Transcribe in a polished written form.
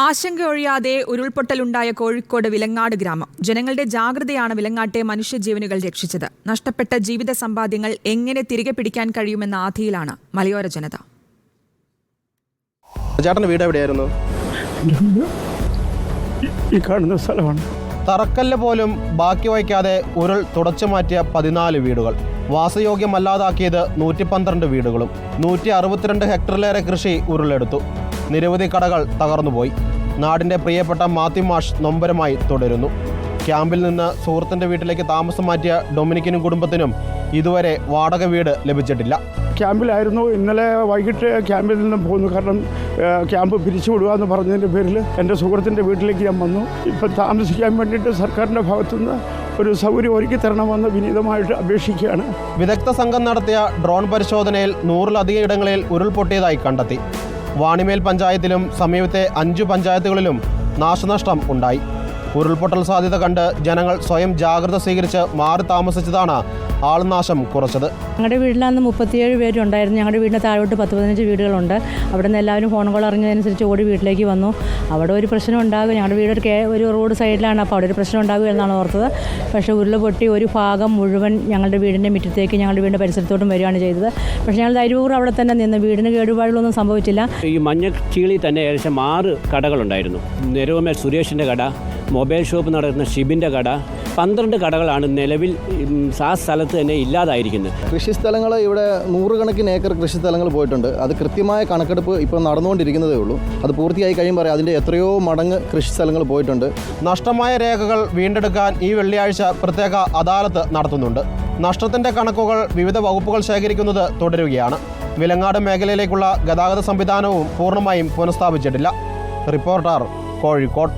ആശങ്കയൊഴിയാതെ ഉരുൾപൊട്ടലുണ്ടായ കോഴിക്കോട് വിലങ്ങാട് ഗ്രാമം. ജനങ്ങളുടെ ജാഗ്രതയാണ് വിലങ്ങാട്ടെ മനുഷ്യജീവനുകൾ രക്ഷിച്ചത്. നഷ്ടപ്പെട്ട ജീവിത സമ്പാദ്യങ്ങൾ എങ്ങനെ തിരികെ പിടിക്കാൻ കഴിയുമെന്ന ആധിയിലാണ് മലയോര ജനത. ചേട്ടൻ്റെ വീട് എവിടെയായിരുന്നു? ഈ കാണുന്ന സ്ഥലമാണ്. തറക്കല്ല് പോലും ബാക്കി വയ്ക്കാതെ ഉരുൾ തുടച്ചു മാറ്റിയ 14 വീടുകൾ. വാസയോഗ്യമല്ലാതാക്കിയത് 112 വീടുകളും. 162 ഹെക്ടറിലേറെ കൃഷി ഉരുളെടുത്തു. നിരവധി കടകൾ തകർന്നുപോയി. നാടിൻ്റെ പ്രിയപ്പെട്ട മാത്യു മാഷ് നൊമ്പരമായി തുടരുന്നു. ക്യാമ്പിൽ നിന്ന് സുഹൃത്തിൻ്റെ വീട്ടിലേക്ക് താമസം മാറ്റിയ ഡൊമിനിക്കിനും കുടുംബത്തിനും ഇതുവരെ വാടക വീട് ലഭിച്ചിട്ടില്ല. ക്യാമ്പിലായിരുന്നു. ഇന്നലെ വൈകിട്ട് ക്യാമ്പിൽ നിന്ന് പോന്നു. കാരണം ക്യാമ്പ് പിരിച്ചുവിടുക എന്ന് പറഞ്ഞതിൻ്റെ പേരിൽ എൻ്റെ സുഹൃത്തിൻ്റെ വീട്ടിലേക്ക് ഞാൻ വന്നു. ഇപ്പം താമസിക്കാൻ വേണ്ടിയിട്ട് സർക്കാരിൻ്റെ ഭാഗത്തുനിന്ന് ഒരു സൗകര്യം ഒരുക്കി തരണമെന്ന് വിനീതമായിട്ട് അപേക്ഷിക്കുകയാണ്. വിദഗ്ധ സംഘം നടത്തിയ ഡ്രോൺ പരിശോധനയിൽ 100-ലധികം ഇടങ്ങളിൽ ഉരുൾപൊട്ടിയതായി കണ്ടെത്തി. വാണിമേൽ പഞ്ചായത്തിലും സമീപത്തെ 5 പഞ്ചായത്തുകളിലും നാശനഷ്ടം ഉണ്ടായി. ഉരുൾപൊട്ടൽ സാധ്യത കണ്ട് ജനങ്ങൾ സ്വയം ജാഗ്രത സ്വീകരിച്ച് മാറി താമസിച്ചതാണ് ആൾനാശം കുറച്ചത്. ഞങ്ങളുടെ വീട്ടിലന്ന് 37 പേരുണ്ടായിരുന്നു. ഞങ്ങളുടെ വീടിൻ്റെ താഴോട്ട് 10-15 വീടുകളുണ്ട്. അവിടെ നിന്ന് എല്ലാവരും ഫോൺ കോൾ അറിഞ്ഞതനുസരിച്ച് ഓടി വീട്ടിലേക്ക് വന്നു. അവിടെ ഒരു പ്രശ്നം ഉണ്ടാകും. ഞങ്ങളുടെ വീട് ഒരു റോഡ് സൈഡിലാണ്. അപ്പോൾ അവിടെ ഒരു പ്രശ്നം ഉണ്ടാകുക എന്നാണ് ഓർത്തത്. പക്ഷേ ഉരുൾ പൊട്ടി ഒരു ഭാഗം മുഴുവൻ ഞങ്ങളുടെ വീടിൻ്റെ മുറ്റത്തേക്ക് ഞങ്ങളുടെ വീടിൻ്റെ പരിസരത്തോട്ടും വരികയാണ് ചെയ്തത്. പക്ഷേ ഞങ്ങൾ ധൈര്യപൂർവ്വം അവിടെ തന്നെ നിന്ന്. വീടിന് കേടുപാടുകളൊന്നും സംഭവിച്ചില്ല. ഈ മഞ്ഞച്ചീളി തന്നെ ഏകദേശം 6 കടകളുണ്ടായിരുന്നു. നെരുവമേൽ സുരേഷിൻ്റെ കട, മൊബൈൽ ഷോപ്പ് നടത്തുന്ന ഷിബിൻ്റെ കട, 12 കടകളാണ് നിലവിൽ ആ സ്ഥലത്ത് തന്നെ ഇല്ലാതായിരിക്കുന്നത്. കൃഷിസ്ഥലങ്ങൾ ഇവിടെ 100 കണക്കിന് ഏക്കർ കൃഷിസ്ഥലങ്ങൾ പോയിട്ടുണ്ട്. അത് കൃത്യമായ കണക്കെടുപ്പ് ഇപ്പോൾ നടന്നുകൊണ്ടിരിക്കുന്നതേ ഉള്ളൂ. അത് പൂർത്തിയായി കഴിയുമ്പോൾ അതിൻ്റെ എത്രയോ മടങ്ങ് കൃഷിസ്ഥലങ്ങൾ പോയിട്ടുണ്ട്. നഷ്ടമായ രേഖകൾ വീണ്ടെടുക്കാൻ ഈ വെള്ളിയാഴ്ച പ്രത്യേക അദാലത്ത് നടത്തുന്നുണ്ട്. നഷ്ടത്തിൻ്റെ കണക്കുകൾ വിവിധ വകുപ്പുകൾ ശേഖരിക്കുന്നത് തുടരുകയാണ്. വിലങ്ങാട് മേഖലയിലേക്കുള്ള ഗതാഗത സംവിധാനവും പൂർണ്ണമായും പുനഃസ്ഥാപിച്ചിട്ടില്ല. റിപ്പോർട്ടർ, കോഴിക്കോട്.